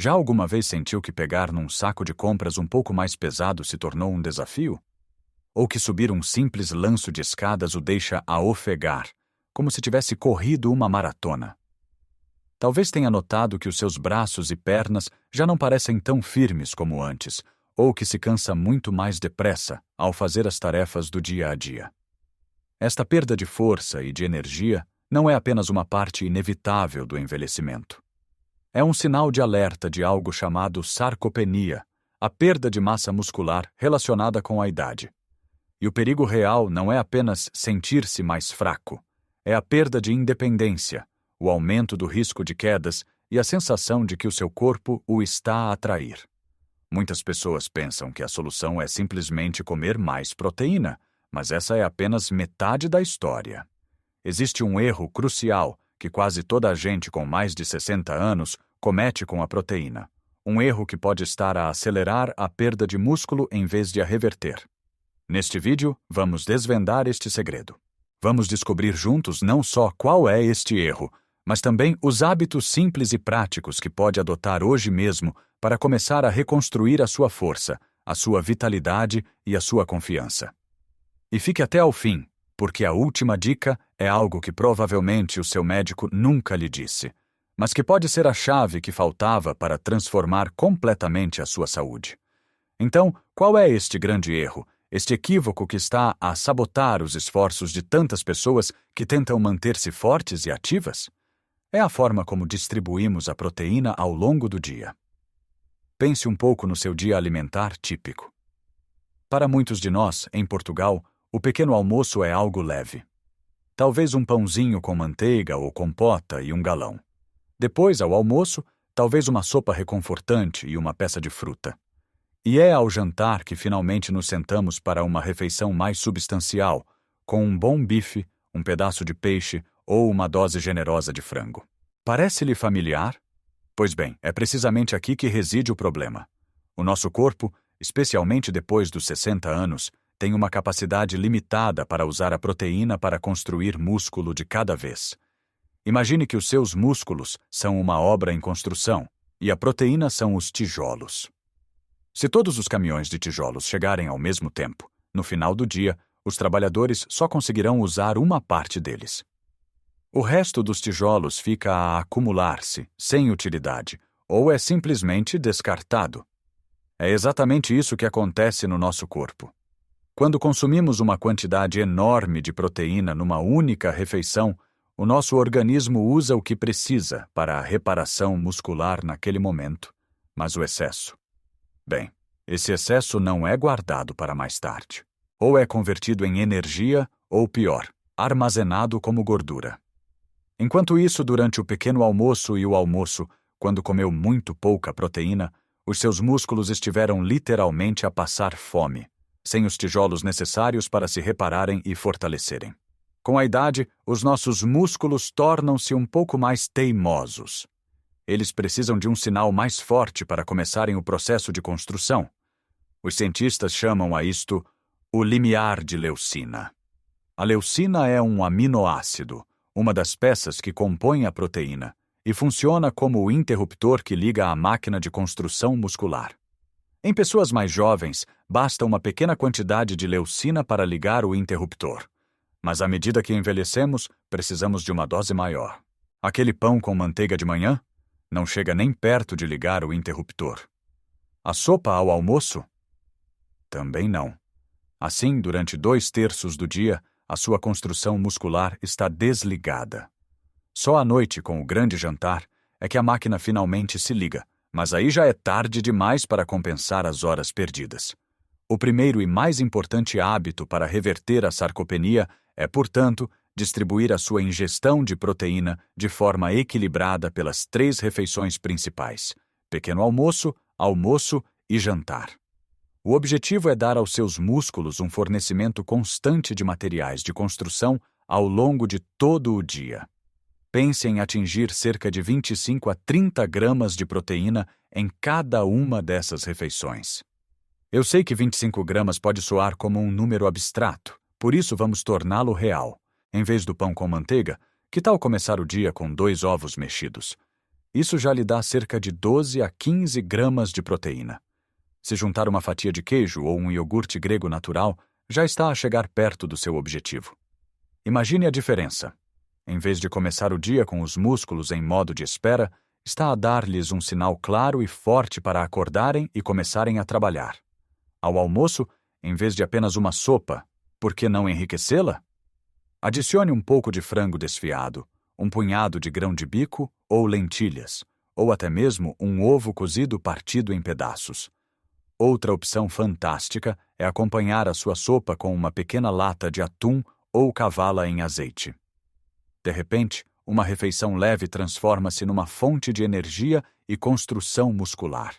Já alguma vez sentiu que pegar num saco de compras um pouco mais pesado se tornou um desafio? Ou que subir um simples lanço de escadas o deixa a ofegar, como se tivesse corrido uma maratona? Talvez tenha notado que os seus braços e pernas já não parecem tão firmes como antes, ou que se cansa muito mais depressa ao fazer as tarefas do dia a dia. Esta perda de força e de energia não é apenas uma parte inevitável do envelhecimento. É um sinal de alerta de algo chamado sarcopenia, a perda de massa muscular relacionada com a idade. E o perigo real não é apenas sentir-se mais fraco, é a perda de independência, o aumento do risco de quedas e a sensação de que o seu corpo o está a atrair. Muitas pessoas pensam que a solução é simplesmente comer mais proteína, mas essa é apenas metade da história. Existe um erro crucial que quase toda a gente com mais de 60 anos comete com a proteína. Um erro que pode estar a acelerar a perda de músculo em vez de a reverter. Neste vídeo, vamos desvendar este segredo. Vamos descobrir juntos não só qual é este erro, mas também os hábitos simples e práticos que pode adotar hoje mesmo para começar a reconstruir a sua força, a sua vitalidade e a sua confiança. E fique até ao fim, porque a última dica é algo que provavelmente o seu médico nunca lhe disse, mas que pode ser a chave que faltava para transformar completamente a sua saúde. Então, qual é este grande erro, este equívoco que está a sabotar os esforços de tantas pessoas que tentam manter-se fortes e ativas? É a forma como distribuímos a proteína ao longo do dia. Pense um pouco no seu dia alimentar típico. Para muitos de nós, em Portugal, o pequeno almoço é algo leve. Talvez um pãozinho com manteiga ou compota e um galão. Depois, ao almoço, talvez uma sopa reconfortante e uma peça de fruta. E é ao jantar que finalmente nos sentamos para uma refeição mais substancial, com um bom bife, um pedaço de peixe ou uma dose generosa de frango. Parece-lhe familiar? Pois bem, é precisamente aqui que reside o problema. O nosso corpo, especialmente depois dos 60 anos, tem uma capacidade limitada para usar a proteína para construir músculo de cada vez. Imagine que os seus músculos são uma obra em construção e a proteína são os tijolos. Se todos os caminhões de tijolos chegarem ao mesmo tempo, no final do dia, os trabalhadores só conseguirão usar uma parte deles. O resto dos tijolos fica a acumular-se, sem utilidade, ou é simplesmente descartado. É exatamente isso que acontece no nosso corpo. Quando consumimos uma quantidade enorme de proteína numa única refeição, o nosso organismo usa o que precisa para a reparação muscular naquele momento. Mas o excesso? Bem, esse excesso não é guardado para mais tarde. Ou é convertido em energia, ou pior, armazenado como gordura. Enquanto isso, durante o pequeno almoço e o almoço, quando comeu muito pouca proteína, os seus músculos estiveram literalmente a passar fome, sem os tijolos necessários para se repararem e fortalecerem. Com a idade, os nossos músculos tornam-se um pouco mais teimosos. Eles precisam de um sinal mais forte para começarem o processo de construção. Os cientistas chamam a isto o limiar de leucina. A leucina é um aminoácido, uma das peças que compõem a proteína, e funciona como o interruptor que liga a máquina de construção muscular. Em pessoas mais jovens, basta uma pequena quantidade de leucina para ligar o interruptor. Mas à medida que envelhecemos, precisamos de uma dose maior. Aquele pão com manteiga de manhã não chega nem perto de ligar o interruptor. A sopa ao almoço? Também não. Assim, durante 2/3 do dia, a sua construção muscular está desligada. Só à noite, com o grande jantar, é que a máquina finalmente se liga, mas aí já é tarde demais para compensar as horas perdidas. O primeiro e mais importante hábito para reverter a sarcopenia é, portanto, distribuir a sua ingestão de proteína de forma equilibrada pelas 3 refeições principais: pequeno almoço, almoço e jantar. O objetivo é dar aos seus músculos um fornecimento constante de materiais de construção ao longo de todo o dia. Pense em atingir cerca de 25 a 30 gramas de proteína em cada uma dessas refeições. Eu sei que 25 gramas pode soar como um número abstrato, por isso vamos torná-lo real. Em vez do pão com manteiga, que tal começar o dia com 2 ovos mexidos? Isso já lhe dá cerca de 12 a 15 gramas de proteína. Se juntar uma fatia de queijo ou um iogurte grego natural, já está a chegar perto do seu objetivo. Imagine a diferença. Em vez de começar o dia com os músculos em modo de espera, está a dar-lhes um sinal claro e forte para acordarem e começarem a trabalhar. Ao almoço, em vez de apenas uma sopa, por que não enriquecê-la? Adicione um pouco de frango desfiado, um punhado de grão de bico ou lentilhas, ou até mesmo um ovo cozido partido em pedaços. Outra opção fantástica é acompanhar a sua sopa com uma pequena lata de atum ou cavá-la em azeite. De repente, uma refeição leve transforma-se numa fonte de energia e construção muscular.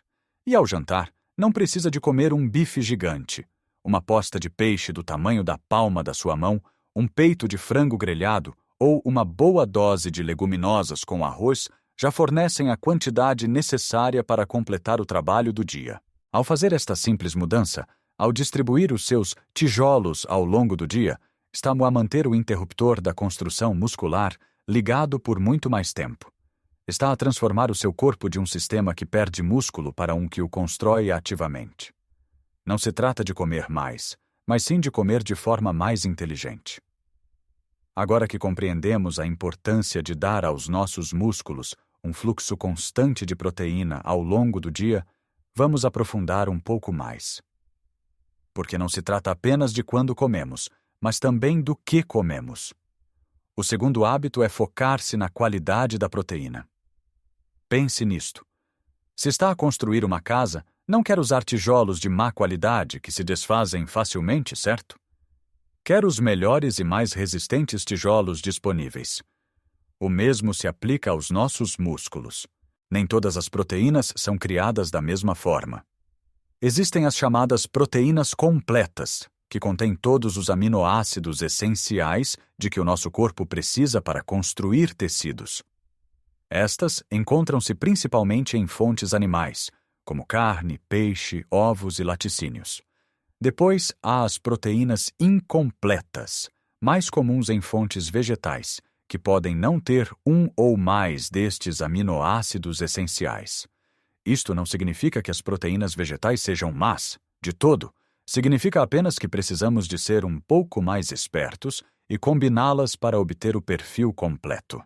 E ao jantar, não precisa de comer um bife gigante, uma posta de peixe do tamanho da palma da sua mão, um peito de frango grelhado ou uma boa dose de leguminosas com arroz já fornecem a quantidade necessária para completar o trabalho do dia. Ao fazer esta simples mudança, ao distribuir os seus tijolos ao longo do dia, estamos a manter o interruptor da construção muscular ligado por muito mais tempo. Está a transformar o seu corpo de um sistema que perde músculo para um que o constrói ativamente. Não se trata de comer mais, mas sim de comer de forma mais inteligente. Agora que compreendemos a importância de dar aos nossos músculos um fluxo constante de proteína ao longo do dia, vamos aprofundar um pouco mais. Porque não se trata apenas de quando comemos, mas também do que comemos. O segundo hábito é focar-se na qualidade da proteína. Pense nisto. Se está a construir uma casa, não quer usar tijolos de má qualidade que se desfazem facilmente, certo? Quer os melhores e mais resistentes tijolos disponíveis. O mesmo se aplica aos nossos músculos. Nem todas as proteínas são criadas da mesma forma. Existem as chamadas proteínas completas, que contêm todos os aminoácidos essenciais de que o nosso corpo precisa para construir tecidos. Estas encontram-se principalmente em fontes animais, como carne, peixe, ovos e laticínios. Depois, há as proteínas incompletas, mais comuns em fontes vegetais, que podem não ter um ou mais destes aminoácidos essenciais. Isto não significa que as proteínas vegetais sejam más, de todo. Significa apenas que precisamos de ser um pouco mais espertos e combiná-las para obter o perfil completo.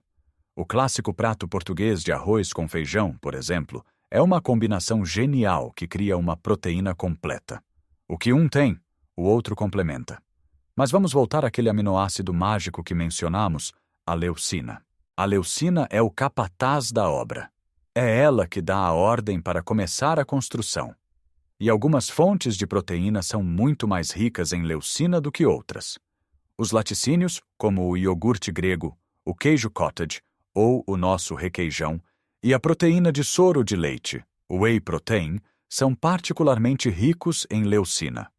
O clássico prato português de arroz com feijão, por exemplo, é uma combinação genial que cria uma proteína completa. O que um tem, o outro complementa. Mas vamos voltar àquele aminoácido mágico que mencionamos, a leucina. A leucina é o capataz da obra. É ela que dá a ordem para começar a construção. E algumas fontes de proteína são muito mais ricas em leucina do que outras. Os laticínios, como o iogurte grego, o queijo cottage ou o nosso requeijão, e a proteína de soro de leite, o whey protein, são particularmente ricos em leucina.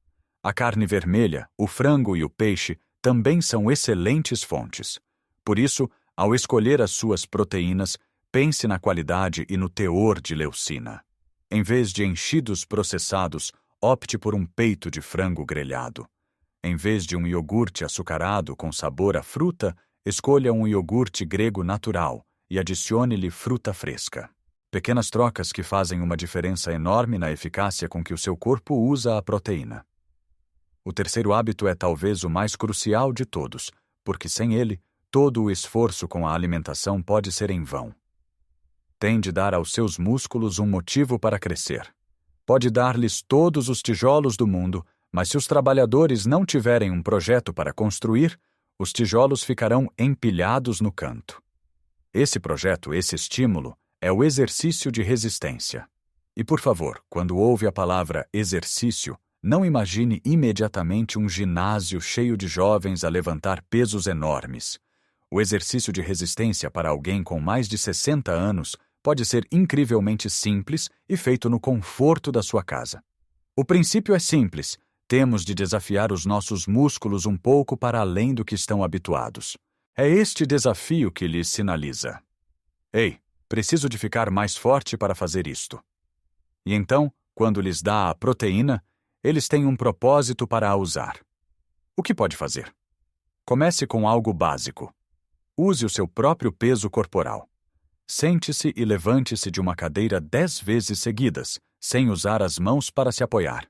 A carne vermelha, o frango e o peixe também são excelentes fontes. Por isso, ao escolher as suas proteínas, pense na qualidade e no teor de leucina. Em vez de enchidos processados, opte por um peito de frango grelhado. Em vez de um iogurte açucarado com sabor a fruta, escolha um iogurte grego natural e adicione-lhe fruta fresca. Pequenas trocas que fazem uma diferença enorme na eficácia com que o seu corpo usa a proteína. O terceiro hábito é talvez o mais crucial de todos, porque sem ele, todo o esforço com a alimentação pode ser em vão. Tem de dar aos seus músculos um motivo para crescer. Pode dar-lhes todos os tijolos do mundo, mas se os trabalhadores não tiverem um projeto para construir, os tijolos ficarão empilhados no canto. Esse projeto, esse estímulo, é o exercício de resistência. E, por favor, quando ouve a palavra exercício, não imagine imediatamente um ginásio cheio de jovens a levantar pesos enormes. O exercício de resistência para alguém com mais de 60 anos pode ser incrivelmente simples e feito no conforto da sua casa. O princípio é simples. Temos de desafiar os nossos músculos um pouco para além do que estão habituados. É este desafio que lhes sinaliza: ei, preciso de ficar mais forte para fazer isto. E então, quando lhes dá a proteína, eles têm um propósito para a usar. O que pode fazer? Comece com algo básico. Use o seu próprio peso corporal. Sente-se e levante-se de uma cadeira 10 vezes seguidas, sem usar as mãos para se apoiar.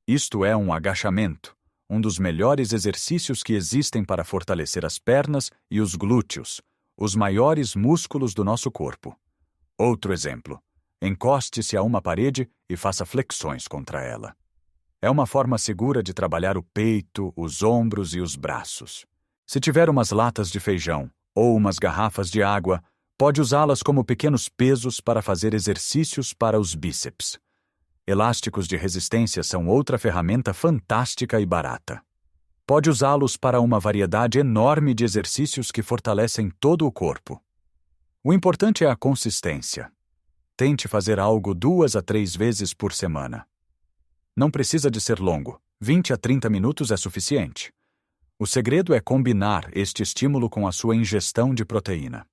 Isto é um agachamento, um dos melhores exercícios que existem para fortalecer as pernas e os glúteos, os maiores músculos do nosso corpo. Outro exemplo: encoste-se a uma parede e faça flexões contra ela. É uma forma segura de trabalhar o peito, os ombros e os braços. Se tiver umas latas de feijão ou umas garrafas de água, pode usá-las como pequenos pesos para fazer exercícios para os bíceps. Elásticos de resistência são outra ferramenta fantástica e barata. Pode usá-los para uma variedade enorme de exercícios que fortalecem todo o corpo. O importante é a consistência. Tente fazer algo 2 a 3 vezes por semana. Não precisa de ser longo, 20 a 30 minutos é suficiente. O segredo é combinar este estímulo com a sua ingestão de proteína.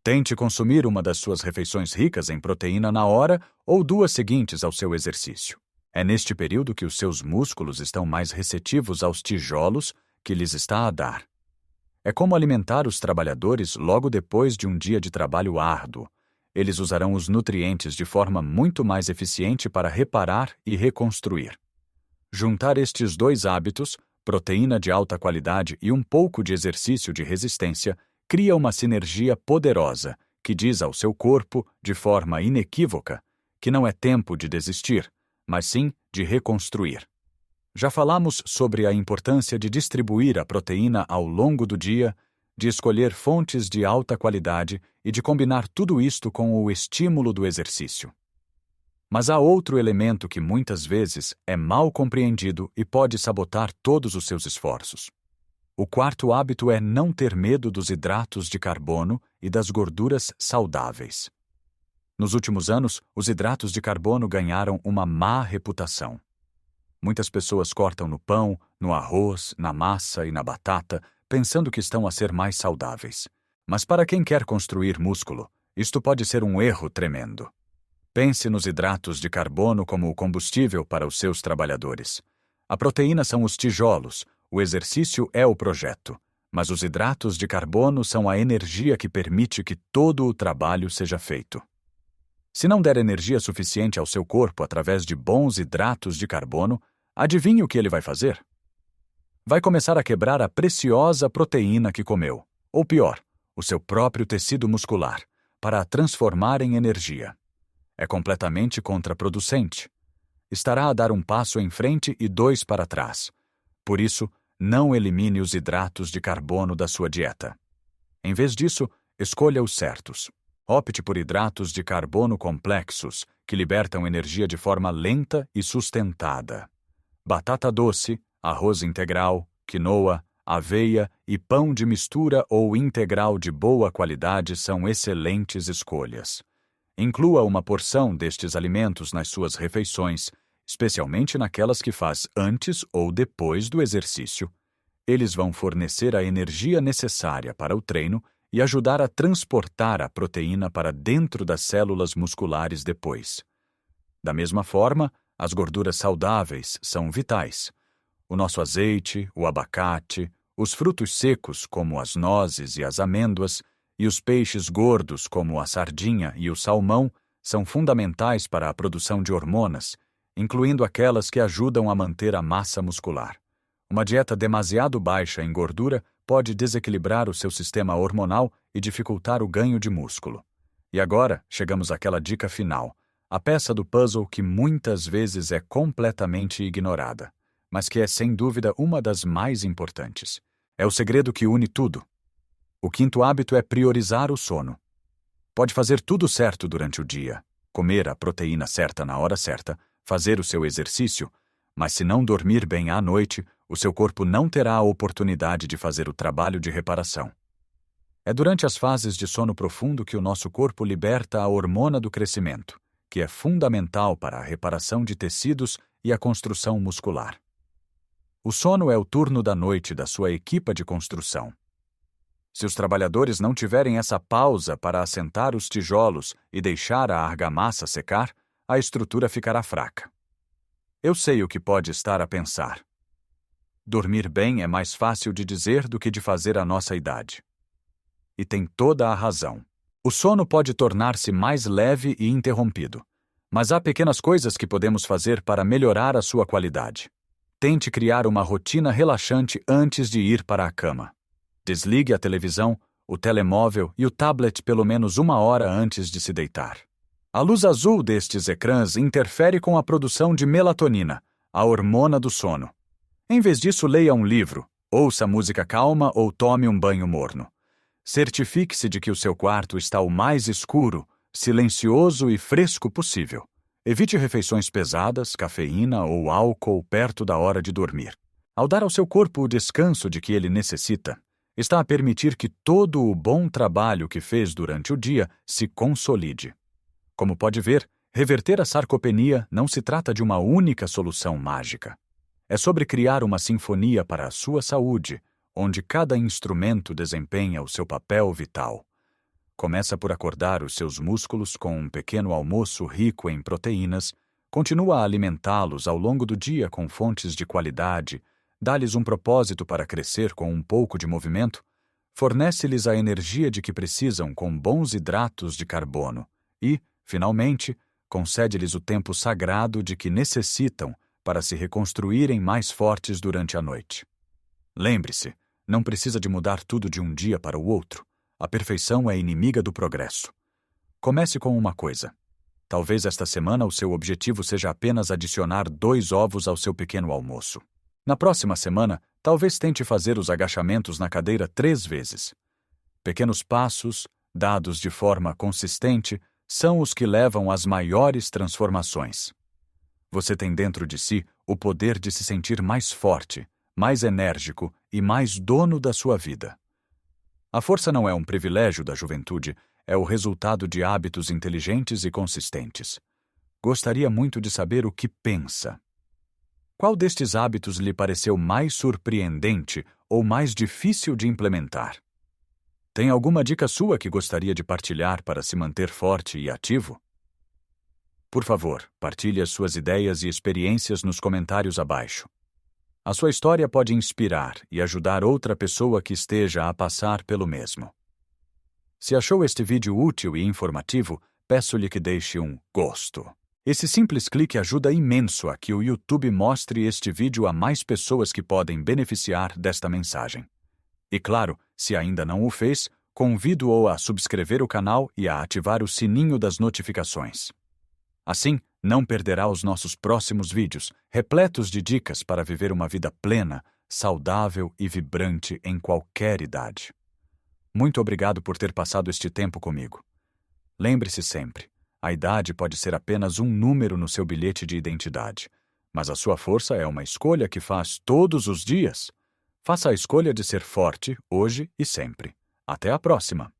Tente consumir uma das suas refeições ricas em proteína na hora ou 2 seguintes ao seu exercício. É neste período que os seus músculos estão mais receptivos aos tijolos que lhes está a dar. É como alimentar os trabalhadores logo depois de um dia de trabalho árduo. Eles usarão os nutrientes de forma muito mais eficiente para reparar e reconstruir. Juntar estes 2 hábitos, proteína de alta qualidade e um pouco de exercício de resistência, cria uma sinergia poderosa que diz ao seu corpo, de forma inequívoca, que não é tempo de desistir, mas sim de reconstruir. Já falamos sobre a importância de distribuir a proteína ao longo do dia, de escolher fontes de alta qualidade e de combinar tudo isto com o estímulo do exercício. Mas há outro elemento que muitas vezes é mal compreendido e pode sabotar todos os seus esforços. O quarto hábito é não ter medo dos hidratos de carbono e das gorduras saudáveis. Nos últimos anos, os hidratos de carbono ganharam uma má reputação. Muitas pessoas cortam no pão, no arroz, na massa e na batata, pensando que estão a ser mais saudáveis. Mas para quem quer construir músculo, isto pode ser um erro tremendo. Pense nos hidratos de carbono como o combustível para os seus trabalhadores. A proteína são os tijolos, o exercício é o projeto, mas os hidratos de carbono são a energia que permite que todo o trabalho seja feito. Se não der energia suficiente ao seu corpo através de bons hidratos de carbono, adivinhe o que ele vai fazer? Vai começar a quebrar a preciosa proteína que comeu, ou pior, o seu próprio tecido muscular, para a transformar em energia. É completamente contraproducente. Estará a dar um passo em frente e 2 para trás. Por isso, não elimine os hidratos de carbono da sua dieta. Em vez disso, escolha os certos. Opte por hidratos de carbono complexos, que libertam energia de forma lenta e sustentada. Batata doce, arroz integral, quinoa, aveia e pão de mistura ou integral de boa qualidade são excelentes escolhas. Inclua uma porção destes alimentos nas suas refeições, especialmente naquelas que faz antes ou depois do exercício. Eles vão fornecer a energia necessária para o treino e ajudar a transportar a proteína para dentro das células musculares depois. Da mesma forma, as gorduras saudáveis são vitais. O nosso azeite, o abacate, os frutos secos, como as nozes e as amêndoas, e os peixes gordos, como a sardinha e o salmão, são fundamentais para a produção de hormonas, incluindo aquelas que ajudam a manter a massa muscular. Uma dieta demasiado baixa em gordura pode desequilibrar o seu sistema hormonal e dificultar o ganho de músculo. E agora, chegamos àquela dica final, a peça do puzzle que muitas vezes é completamente ignorada, mas que é sem dúvida uma das mais importantes. É o segredo que une tudo. O quinto hábito é priorizar o sono. Pode fazer tudo certo durante o dia, comer a proteína certa na hora certa, fazer o seu exercício, mas se não dormir bem à noite, o seu corpo não terá a oportunidade de fazer o trabalho de reparação. É durante as fases de sono profundo que o nosso corpo liberta a hormona do crescimento, que é fundamental para a reparação de tecidos e a construção muscular. O sono é o turno da noite da sua equipa de construção. Se os trabalhadores não tiverem essa pausa para assentar os tijolos e deixar a argamassa secar, a estrutura ficará fraca. Eu sei o que pode estar a pensar. Dormir bem é mais fácil de dizer do que de fazer à nossa idade. E tem toda a razão. O sono pode tornar-se mais leve e interrompido, mas há pequenas coisas que podemos fazer para melhorar a sua qualidade. Tente criar uma rotina relaxante antes de ir para a cama. Desligue a televisão, o telemóvel e o tablet pelo menos 1 hora antes de se deitar. A luz azul destes ecrãs interfere com a produção de melatonina, a hormona do sono. Em vez disso, leia um livro, ouça música calma ou tome um banho morno. Certifique-se de que o seu quarto está o mais escuro, silencioso e fresco possível. Evite refeições pesadas, cafeína ou álcool perto da hora de dormir. Ao dar ao seu corpo o descanso de que ele necessita, está a permitir que todo o bom trabalho que fez durante o dia se consolide. Como pode ver, reverter a sarcopenia não se trata de uma única solução mágica. É sobre criar uma sinfonia para a sua saúde, onde cada instrumento desempenha o seu papel vital. Começa por acordar os seus músculos com um pequeno almoço rico em proteínas, continua a alimentá-los ao longo do dia com fontes de qualidade, dá-lhes um propósito para crescer com um pouco de movimento, fornece-lhes a energia de que precisam com bons hidratos de carbono e, finalmente, concede-lhes o tempo sagrado de que necessitam para se reconstruírem mais fortes durante a noite. Lembre-se, não precisa de mudar tudo de um dia para o outro. A perfeição é inimiga do progresso. Comece com uma coisa. Talvez esta semana o seu objetivo seja apenas adicionar 2 ovos ao seu pequeno almoço. Na próxima semana, talvez tente fazer os agachamentos na cadeira 3 vezes. Pequenos passos, dados de forma consistente, são os que levam às maiores transformações. Você tem dentro de si o poder de se sentir mais forte, mais enérgico e mais dono da sua vida. A força não é um privilégio da juventude, é o resultado de hábitos inteligentes e consistentes. Gostaria muito de saber o que pensa. Qual destes hábitos lhe pareceu mais surpreendente ou mais difícil de implementar? Tem alguma dica sua que gostaria de partilhar para se manter forte e ativo? Por favor, partilhe as suas ideias e experiências nos comentários abaixo. A sua história pode inspirar e ajudar outra pessoa que esteja a passar pelo mesmo. Se achou este vídeo útil e informativo, peço-lhe que deixe um gosto. Esse simples clique ajuda imenso a que o YouTube mostre este vídeo a mais pessoas que podem beneficiar desta mensagem. E claro, se ainda não o fez, convido-o a subscrever o canal e a ativar o sininho das notificações. Assim, não perderá os nossos próximos vídeos, repletos de dicas para viver uma vida plena, saudável e vibrante em qualquer idade. Muito obrigado por ter passado este tempo comigo. Lembre-se sempre, a idade pode ser apenas um número no seu bilhete de identidade, mas a sua força é uma escolha que faz todos os dias. Faça a escolha de ser forte hoje e sempre. Até a próxima!